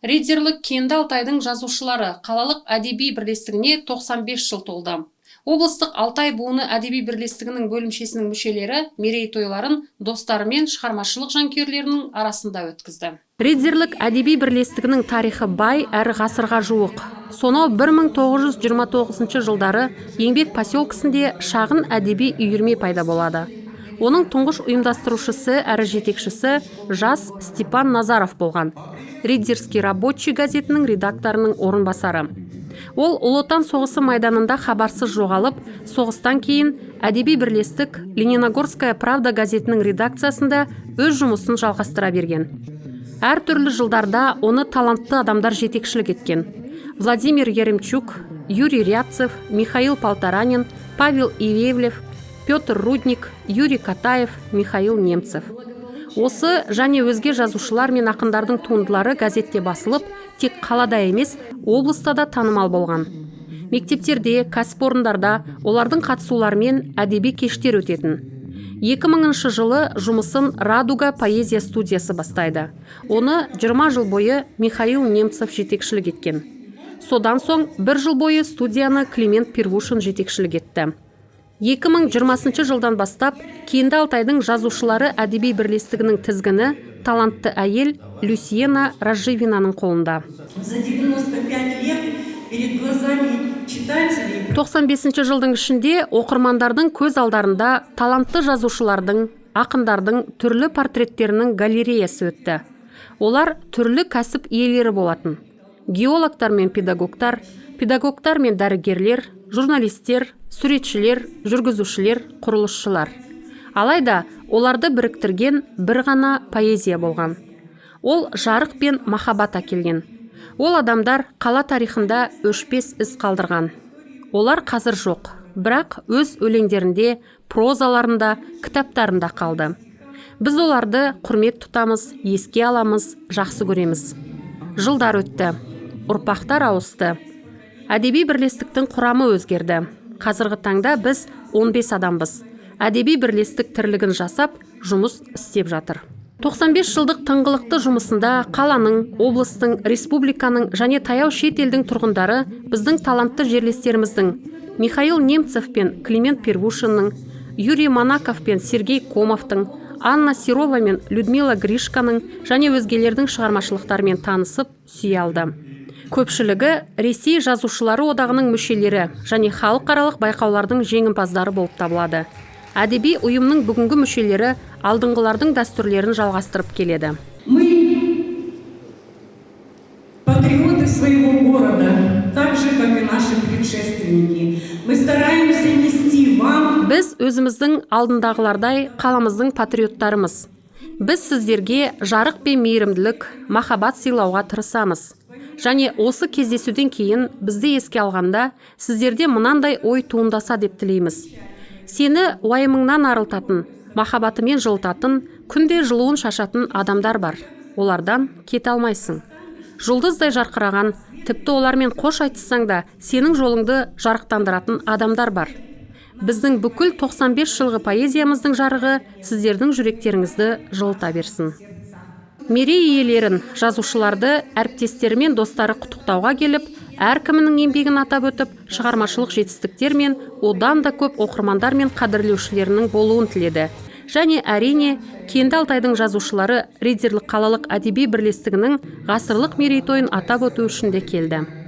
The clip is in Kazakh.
Риддерлік Кенді Алтайдың жазушылары қалалық әдеби бірлестігіне 95 жыл толды. Облыстық Алтай буыны әдеби бірлестігінің бөлімшесінің мүшелері мерейтойларын достары мен шығармашылық жанкүйерлерінің арасында өткізді. Риддерлік әдеби бірлестігінің тарихы бай әрі ғасырға жуық. Сонау 1929 жылдары Еңбек поселкесінде шағын әдеби үйірме пайда болады. Оның тұңғыш ұйымдастырушысы әрі жетекшісі жас Степан Назаров болған. Риддерский рабочий газетінің редакторының орынбасары. Ол Ұлы Отан соғысы майданында хабарсыз жоғалып, соғыстан кейін әдеби бірлестік Лениногорская правда газетінің редакциясында өз жұмысын жалғастыра берген. Әр түрлі жылдарда оны талантты адамдар жетекшілік еткен. Владимир Яремчук, Юрий Рябцев, Михаил Полторанин, Павел Ивлев, Петр Рудник, Юрий Катаев, Михаил Немцев. Осы және өзге жазушылар мен ақындардың туындылары газетте басылып, тек қалада емес, облыста да танымал болған. Мектептерде, кәсіпорындарда олардың қатысуларымен әдеби кештер өтетін. 2000 жылы жұмысын Радуга поэзия студиясы бастайды. Оны 20 жыл бойы Михаил Немцев жетекшілік еткен. Содан соң 1 жыл бойы студияны Климент Первушин жетекшілік етті. 2020 жылдан бастап Кенді Алтайдың жазушылары әдеби бірлестігінің тізгіні талантты әйел Люсьена Разживинаның қолында. За 95 лет перед глазами читателей 95 жылдың ішінде оқырмандардың көз алдарында талантты жазушылардың, ақындардың түрлі портреттерінің галереясы өтті. Олар түрлі кәсіп иелері болатын. Геологтар мен педагогтар, педагогтар мен дәрігерлер, журналистер, суретшілер, жүргізушілер, құрылысшылар. Алайда оларды біріктірген бір ғана поэзия болған. Ол жарық пен махаббат әкелген. Ол адамдар қала тарихында өшпес із қалдырған. Олар қазір жоқ, бірақ өз өлеңдерінде, прозаларында, кітаптарында қалды. Біз оларды құрмет тұтамыз, еске аламыз, жақсы көреміз. Жылдар өтті, ұрпақтар ауысты. Әдеби бірлестіктің құрамы өзгерді. Қазіргі таңда біз 15 адамбыз. Әдеби бірлестік тірлігін жасап, жұмыс істеп жатыр. 95 жылдық тыңғылықты жұмысында қаланың, облыстың, республиканың және таяу шет елдің тұрғындары біздің талантты жерлестеріміздің Михаил Немцев пен Климент Первушинның, Юрий Монаков пен Сергей Комовтың, Анна Серова мен Людмила Гришканың және өзгелердің шығармашылықтарымен танысып, сүйе алды. Көпшілігі Ресей жазушылары одағының мүшелері және халықаралық байқаулардың жеңімпаздары болып табылады. Әдеби ұйымның бүгінгі мүшелері алдыңғылардың дәстүрлерін жалғастырып келеді. Мы патриоты своего города, так же, как и наши предшественники. Мы стараемся нести вам. Біз өзіміздің алдындағылардай қаламыздың патриоттарымыз. Біз сіздерге жарық пен мейірімділік, махаббат сыйлауға тырысамыз. Және осы кездесуден кейін бізді еске алғанда, сіздерде мынандай ой туындаса деп тілейміз. Сені уайымыңнан арылтатын, махаббатымен жылытатын, күнде жылуын шашатын адамдар бар. Олардан кете алмайсың. Жұлдыздай жарқыраған, тіпті олармен қош айтыссаң да, сенің жолыңды жарықтандыратын адамдар бар. Біздің бүкіл 95 жылғы поэзиямыздың жарығы сіздердің жүректеріңізді жылыта берсін. Мерей иелерін, жазушыларды әріптестері мен достары құттықтауға келіп, әркімнің еңбегін атап өтіп, шығармашылық жетістіктер мен одан да көп оқырмандар мен қадірлеушілерінің болуын тіледі. Және әрине, Кенді Алтайдың жазушылары Риддерлік қалалық әдеби бірлестігінің ғасырлық мерейтойын атап өту үшін де келді.